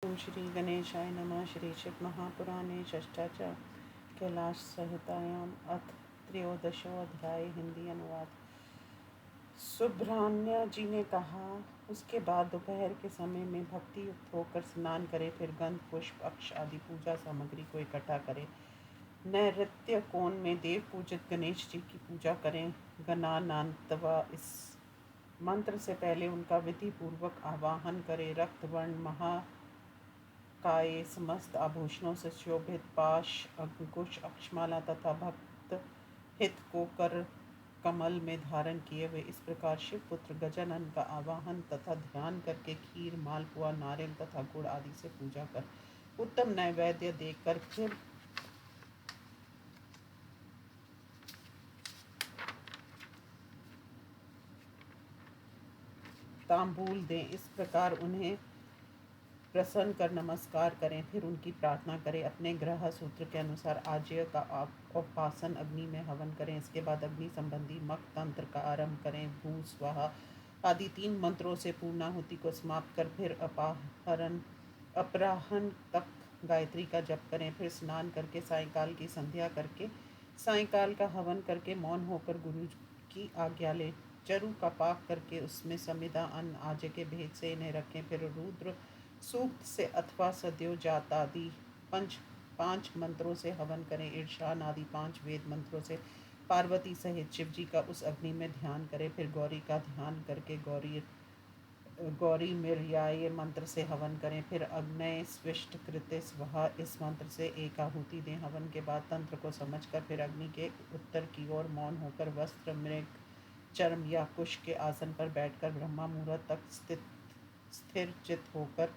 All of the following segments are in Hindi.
ओम श्री गणेशाय नमः। श्री शिव महापुराणे षष्ठाचार्य कैलाश संहितायाम अथ त्रयोदशोऽध्याय। हिंदी अनुवाद। सुब्रह्मण्य जी ने कहा, उसके बाद दोपहर के समय में भक्ति युक्त होकर स्नान करें, फिर गंध पुष्प अक्ष आदि पूजा सामग्री को इकट्ठा करें। नैऋत्य कोण में देव पूजित गणेश जी की पूजा करें। गणानांतवा इस मंत्र से पहले उनका विधि पूर्वक आवाहन करें। रक्त वर्ण महाकाय समस्त आभूषणों से शोभित पाश अंकुश अक्षमाला तथा भक्त हित को कर कमल में धारण किए हुए इस प्रकार शिव पुत्र गजानन का आवाहन तथा ध्यान करके खीर मालपुआ नारियल तथा गुड़ आदि से पूजा कर उत्तम नैवेद्य देकर फिर तांबूल दें। इस प्रकार उन्हें प्रसन्न कर नमस्कार करें, फिर उनकी प्रार्थना करें। अपने ग्रह सूत्र के अनुसार आज्य का उपासन अग्नि में हवन करें। इसके बाद अग्नि संबंधी मक तंत्र का आरंभ करें। भू स्वाहा आदि 3 मंत्रों से पूर्णाहुति को समाप्त कर फिर अपराह्न तक गायत्री का जप करें। फिर स्नान करके सायंकाल की संध्या करके सायंकाल का हवन करके मौन होकर गुरु की आज्ञा लें। चरु का पाक करके उसमें समिधा अन्न आज्य के भेद से इन्हें रखें। फिर रुद्र सूक्त से अथवा सद्यो जात आदि 5 मंत्रों से हवन करें। ईर्षान आदि 5 वेद मंत्रों से पार्वती सहित शिव जी का उस अग्नि में ध्यान करें। फिर गौरी का ध्यान करके गौरी मिर्याय मंत्र से हवन करें। फिर अग्नय स्विष्ट कृत्य स्वाहा इस मंत्र से एक आहुति दें। हवन के बाद तंत्र को समझकर फिर अग्नि के उत्तर की ओर मौन होकर वस्त्र मृग चर्म या कुश के आसन पर बैठकर ब्रह्मा मुहूर्त तक स्थिर चित होकर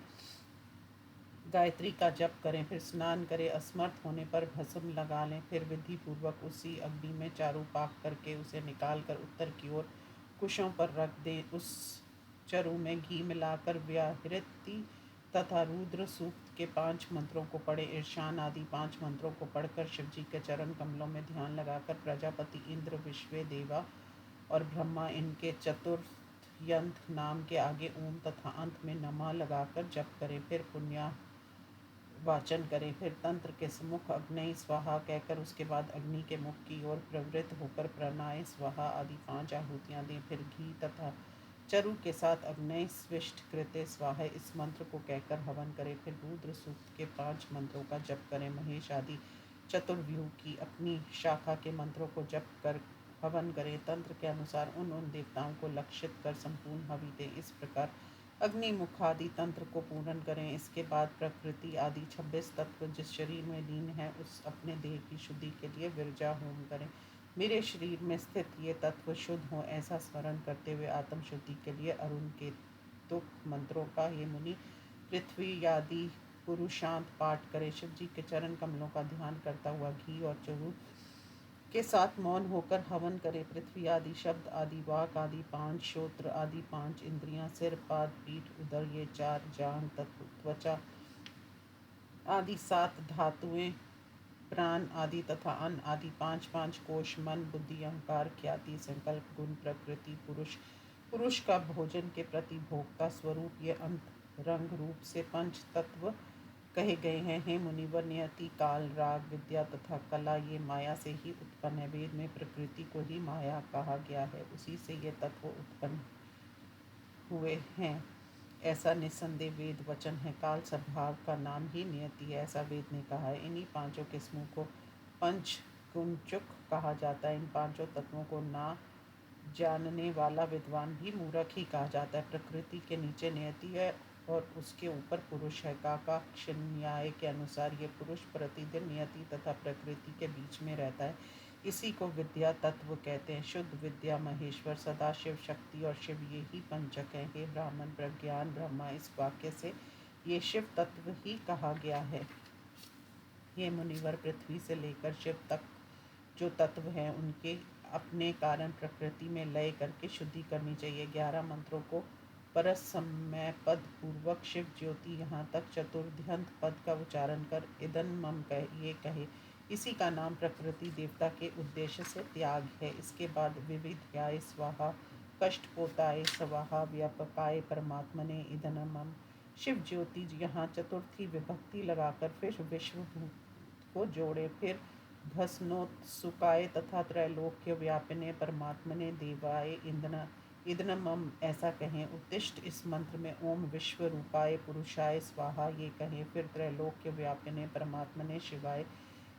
गायत्री का जप करें। फिर स्नान करें। असमर्थ होने पर भस्म लगा लें। फिर विधि पूर्वक उसी अग्नि में चारों पाक करके उसे निकाल कर उत्तर की ओर कुशों पर रख दें। उस चरु में घी मिलाकर व्याहृति तथा रुद्र सूक्त के 5 मंत्रों को पढ़े। ईर्षान आदि 5 मंत्रों को पढ़कर शिव जी के चरण कमलों में ध्यान लगाकर प्रजापति इंद्र विश्व देवा और ब्रह्मा इनके चतुर्थ यंत्र नाम के आगे ओम तथा अंत में नमः लगाकर जप करें। फिर पुण्या वाचन करें। फिर तंत्र के सम्मुख अग्नि स्वाहा कहकर उसके बाद अग्नि के मुख की ओर प्रवृत्त होकर प्रणाय स्वाहा आदि 5 आहुतियाँ दें। फिर घी तथा चरु के साथ अग्नि स्विष्ट कृत्य स्वाहा इस मंत्र को कहकर हवन करें। फिर रुद्र सूक्त के 5 मंत्रों का जप करें। महेश आदि चतुर्व्यूह की अपनी शाखा के मंत्रों को जप कर हवन करें। तंत्र के अनुसार उन देवताओं को लक्षित कर संपूर्ण हवि दें। इस प्रकार अग्निमुख आदि तंत्र को पूर्ण करें। इसके बाद प्रकृति आदि 26 तत्व जिस शरीर में लीन है उस अपने देह की शुद्धि के लिए विरजा होम करें। मेरे शरीर में स्थित ये तत्व शुद्ध हो ऐसा स्मरण करते हुए आत्म शुद्धि के लिए अरुण के तुक मंत्रों का ये मुनि पृथ्वी आदि पुरुषांत पाठ करे। शिव जी के चरण कमलों का ध्यान करता हुआ घी और चरु के साथ मौन होकर हवन करे। पृथ्वी आदि शब्द आदि वाक आदि 5 श्रोत्र आदि 5 इंद्रियां सिर पाद पीठ उदर ये 4 जांग त्वचा आदि 7 धातुएं प्राण आदि तथा अन्न आदि 5 कोश मन बुद्धि अहंकार ख्याति संकल्प गुण प्रकृति पुरुष का भोजन के प्रति भोक्ता स्वरूप ये अंतरंग रूप से 5 तत्व कहे गए हैं। हे मुनिवर, नियति काल राग विद्या तथा कला ये माया से ही उत्पन्न है। वेद में प्रकृति को ही माया कहा गया है, उसी से ये तत्व उत्पन्न हुए हैं ऐसा निस्संदेह वेद वचन है। काल स्वभाव का नाम ही नियति है ऐसा वेद ने कहा है। इन्हीं 5 के समूह को पंचकुंचुक कहा जाता है। इन 5 तत्वों को ना जानने वाला विद्वान भी मूर्ख ही कहा जाता है। प्रकृति के नीचे नियति है और उसके ऊपर पुरुष है। काकाक्ष न्याय के अनुसार ये पुरुष प्रतिदिन नियति तथा प्रकृति के बीच में रहता है। इसी को विद्या तत्व कहते हैं। शुद्ध विद्या महेश्वर सदाशिव शक्ति और शिव ये ही पंचक हैं। हे ब्राह्मण प्रज्ञान ब्रह्मा इस वाक्य से ये शिव तत्व ही कहा गया है। ये मुनिवर, पृथ्वी से लेकर शिव तक जो तत्व हैं उनके अपने कारण प्रकृति में लय करके शुद्धि करनी चाहिए। 11 मंत्रों को परसमय पद पूर्वक शिव ज्योति यहाँ तक चतुर्ध्यंत पद का उच्चारण कर इदन मम ये कहे। इसी का नाम प्रकृति देवता के उद्देश्य से त्याग है। इसके बाद विविध्याय स्वाहा कष्ट पोताय स्वाहा व्यापकाय परमात्मने इदन मम शिव ज्योति यहाँ चतुर्थी विभक्ति लगाकर फिर विश्वभूत को जोड़े, फिर भस्नोत्सुकाय तथा त्रैलोक्य व्यापिने परमात्मने देवाय इंद्र इदनमम ऐसा कहें। उत्तिष्ठ इस मंत्र में ओम विश्व रूपाय पुरुषाय स्वाहा ये कहें, फिर त्रैलोक्य व्यापिने परमात्मने शिवाय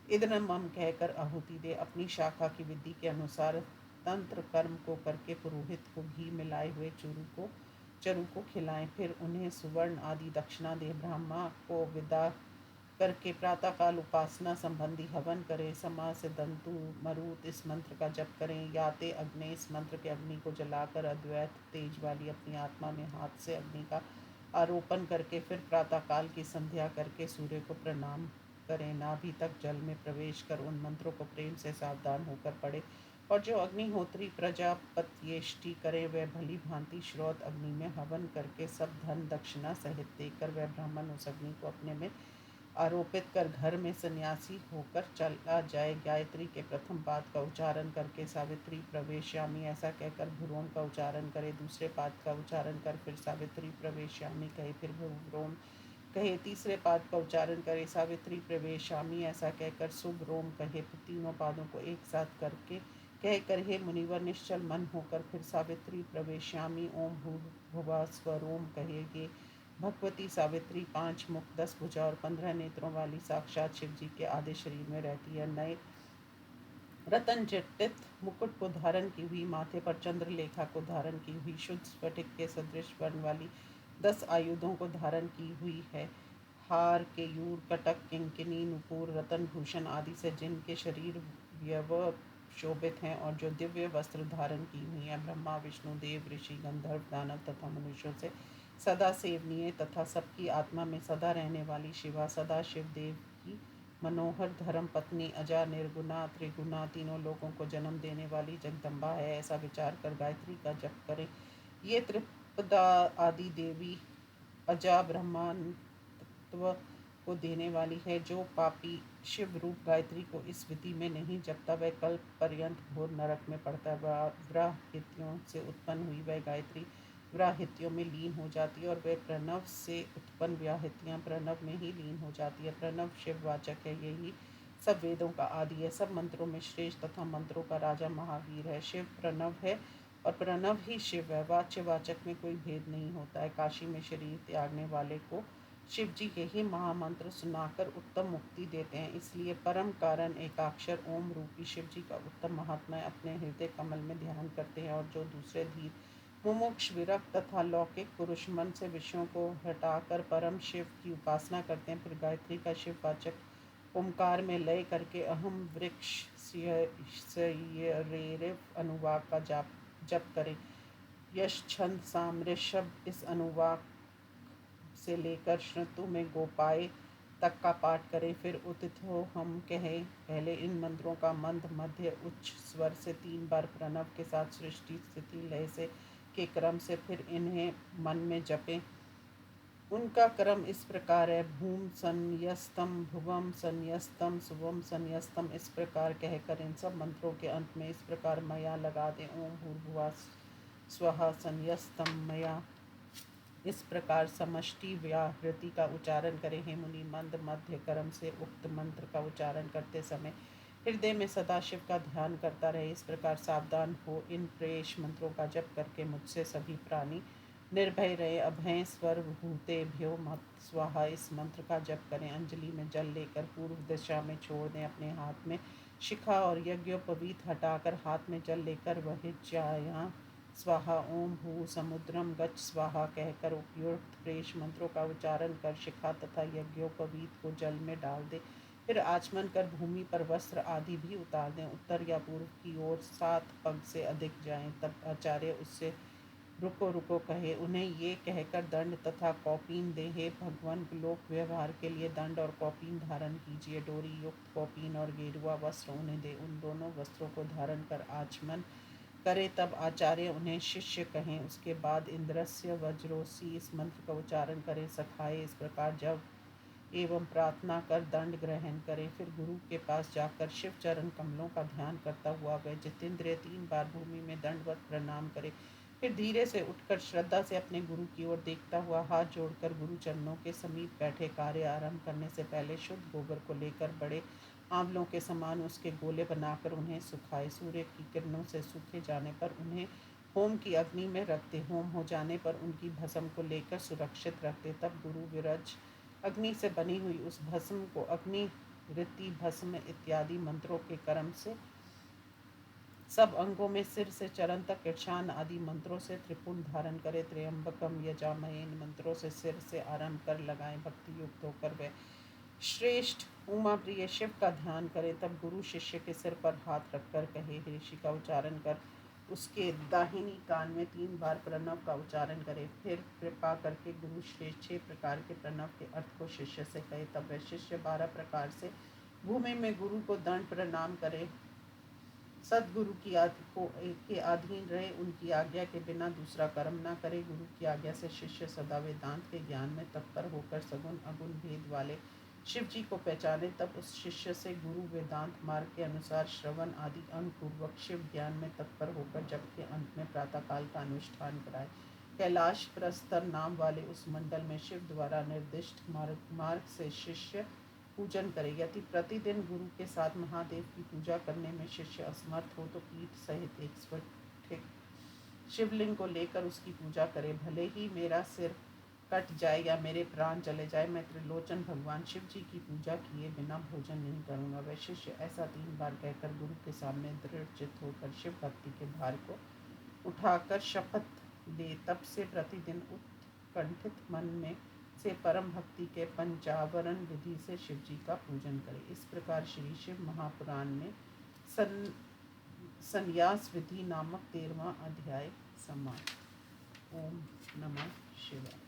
इदनमम कहकर आहुति दे। अपनी शाखा की विधि के अनुसार तंत्र कर्म को करके पुरोहित को घी मिलाए हुए चरु को खिलाएं, फिर उन्हें सुवर्ण आदि दक्षिणा दे। ब्रह्मा को विदा करके प्रातःकाल उपासना संबंधी हवन करें। समा से दंतु मरुत इस मंत्र का जप करें। याते अग्नि इस मंत्र के अग्नि को जलाकर अद्वैत तेज वाली अपनी आत्मा में हाथ से अग्नि का आरोपण करके फिर प्रातःकाल की संध्या करके सूर्य को प्रणाम करें। नाभि तक जल में प्रवेश कर उन मंत्रों को प्रेम से सावधान होकर पढ़े, और जो अग्निहोत्री प्रजापत्येष्टि करे वह भली भांति श्रोत अग्नि में हवन करके सब धन दक्षिणा सहित देकर वह ब्राह्मण उस अग्नि को अपने में आरोपित कर घर में सन्यासी होकर चला जाए। गायत्री के प्रथम पाद का उच्चारण करके सावित्री प्रवेश्यामी ऐसा कहकर भ्रूण का उच्चारण करे। दूसरे पाद का उच्चारण कर फिर सावित्री प्रवेश्यामी कहे, फिर भ्रूण कहे। तीसरे पाद का उच्चारण करे सावित्री प्रवेशामी ऐसा कहकर शुभ रोम कहे। फिर तीनों पादों को एक साथ करके कहकर हे मुनिवर निश्चल मन होकर फिर सावित्री प्रवेश्यामी ओम भूर्भुवः स्वरोम कहे। ये भगवती सावित्री 5 मुख 10 भुजा और 15 नेत्रों वाली साक्षात शिव जी के आधे शरीर में रहती है। नए रतन जटित मुकुट को धारण की हुई, माथे पर चंद्रलेखा को धारण की हुई, शुद्ध स्फटिक के सदृश वर्ण वाली 10 आयुधों को धारण की हुई है। हार केयूर कटक किंकिनी नुपुर रतन भूषण आदि से जिनके शरीर व्यव शोभित हैं और जो दिव्य वस्त्र धारण की हुई हैं। ब्रह्मा विष्णु देव ऋषि गंधर्व दानव तथा मनुष्यों से सदा सेवनीय तथा सबकी आत्मा में सदा रहने वाली शिवा सदा शिव देव की मनोहर धर्म पत्नी अजा निर्गुणा त्रिगुणा तीनों लोगों को जन्म देने वाली जगदम्बा है। ऐसा विचार कर गायत्री का जप करें। ये त्रिपदा आदि देवी अजा ब्रह्मात्व को देने वाली है। जो पापी शिव रूप गायत्री को इस विधि में नहीं जपता वह कल्प पर्यंत घोर नरक में पड़ता है। व्राहित्यों से उत्पन्न हुई वह गायत्री व्राहित्यों में लीन हो जाती है और वह प्रणव से उत्पन्न व्याहृतियाँ प्रणव में ही लीन हो जाती है। प्रणव शिववाचक है, यही सब वेदों का आदि है। सब मंत्रों में श्रेष्ठ तथा मंत्रों का राजा महावीर है। शिव प्रणव है और प्रणव ही शिव है। वाच्यवाचक में कोई भेद नहीं होता है। काशी में शरीर त्यागने वाले को शिव जी यही महामंत्र सुनाकर उत्तम मुक्ति देते हैं। इसलिए परम कारण एकाक्षर ओम रूपी शिव जी का उत्तम महात्मा अपने हृदय कमल में ध्यान करते हैं, और जो दूसरे धीर मुमुक्ष विरक्त तथा लौकिक पुरुष मन से विषयों को हटाकर परम शिव की उपासना करते हैं, फिर गायत्री का शिववाचक ओंकार में लय करके अहम वृक्ष अनुवाक का जप करें। यश छंद साम ऋषभ इस अनुवाक से लेकर श्रुतु में गोपाय तक का पाठ करें। फिर उतिथो हम कहें। पहले इन मंत्रों का मंद मध्य उच्च स्वर से 3 बार प्रणव के साथ सृष्टि स्थिति लय से के क्रम से फिर इन्हें मन में जपें। उनका क्रम इस प्रकार है। भूम संयस्तम भुवम संयस्तम सुवम संयस्तम इस प्रकार कहकर इन सब मंत्रों के अंत में इस प्रकार मया लगा दें। ओम भूर्भुवः स्वः संयस्तम मया इस प्रकार समष्टि व्याहृति का उच्चारण करें। हे मुनि मंद मध्य क्रम से उक्त मंत्र का उच्चारण करते समय हृदय में सदा शिव का ध्यान करता रहे। इस प्रकार सावधान हो इन प्रेष मंत्रों का जप करके मुझसे सभी प्राणी निर्भय रहे। अभय स्वर भूतेभ्यो मत स्वाहा इस मंत्र का जप करें। अंजलि में जल लेकर पूर्व दिशा में छोड़ दें। अपने हाथ में शिखा और यज्ञोपवीत हटाकर हाथ में जल लेकर वह जाया स्वाहा ओम भू समुद्रम गच्छ स्वाहा कहकर उपयुक्त प्रेष मंत्रों का उच्चारण कर शिखा तथा यज्ञोपवीत को जल में डाल दे। फिर आचमन कर भूमि पर वस्त्र आदि भी उतार दें। उत्तर या पूर्व की ओर 7 पग से अधिक जाएं। तब आचार्य उससे रुको रुको कहे। उन्हें ये कहकर दंड तथा कौपीन दे। हे भगवान लोक व्यवहार के लिए दंड और कौपीन धारण कीजिए। डोरी युक्त कौपीन और गेरुआ वस्त्र उन्हें दे। उन दोनों वस्त्रों को धारण कर आचमन करे। तब आचार्य उन्हें शिष्य कहें। उसके बाद इंद्रस्य वज्रोसी इस मंत्र का उच्चारण करें। सखाए इस प्रकार जब एवं प्रार्थना कर दंड ग्रहण करें। फिर गुरु के पास जाकर शिव चरण कमलों का ध्यान करता हुआ वह जितेंद्रिय 3 बार भूमि में दंडवत प्रणाम करे। फिर धीरे से उठकर श्रद्धा से अपने गुरु की ओर देखता हुआ हाथ जोड़कर गुरु चरणों के समीप बैठे कार्य आरंभ करने से पहले शुद्ध गोबर को लेकर बड़े आंवलों के समान उसके गोले बनाकर उन्हें सुखाए। सूर्य की किरणों से सूखे जाने पर उन्हें होम की अग्नि में रखते। होम हो जाने पर उनकी भस्म को लेकर सुरक्षित रखते। तब गुरु विरज अग्नि से बनी हुई उस भस्म को अग्नि ऋति भस्म इत्यादि मंत्रों के क्रम से सब अंगों में सिर से चरण तक ईशान आदि मंत्रों से त्रिपुंड धारण करे। त्र्यंबकम यजामहे इन मंत्रों से सिर से आरंभ कर लगाएं। भक्ति युक्त होकर वह श्रेष्ठ उमा प्रिय शिव का ध्यान करे। तब गुरु शिष्य के सिर पर हाथ रखकर कहे, ऋषि का उच्चारण कर उसके दाहिनी कान में 3 बार प्रणव का उच्चारण करे। फिर कृपा करके गुरु श्रेष्ठ 6 प्रकार के प्रणव के अर्थ को शिष्य से कहे। तब वह शिष्य 12 प्रकार से भूमि में गुरु को दंड प्रणाम करे। सदगुरु की के अधीन रहे, उनकी आज्ञा के बिना दूसरा कर्म न करे। गुरु की आज्ञा से शिष्य सदा वेदांत के ज्ञान में तत्पर होकर सगुण अगुण भेद वाले शिव जी को पहचाने। तब उस शिष्य से गुरु वेदांत मार्ग के अनुसार श्रवण आदि अंग पूर्वक शिव ज्ञान में तत्पर होकर जब के अंत में प्रातःकाल का अनुष्ठान कराए। कैलाश प्रस्तर नाम वाले उस मंडल में शिव द्वारा निर्दिष्ट मार्ग से शिष्य पूजन करे। यदि प्रतिदिन गुरु के साथ महादेव की पूजा करने में शिष्य असमर्थ हो तो पीठ सहित एक स्फटिक शिवलिंग को लेकर उसकी पूजा करे। भले ही मेरा सिर कट जाए या मेरे प्राण चले जाए, मैं त्रिलोचन भगवान शिव जी की पूजा किए बिना भोजन नहीं करूँगा। वह शिष्य ऐसा 3 बार कहकर गुरु के सामने दृढ़ चित्त होकर शिव भक्ति के भार को उठाकर शपथ ले। तब से प्रतिदिन उत्कंठित मन में से परम भक्ति के पंचावरण विधि से शिव जी का पूजन करे। इस प्रकार श्री शिव महापुराण में संन्यास विधि नामक 13वां अध्याय समाप्त। ओम नमः शिवाय।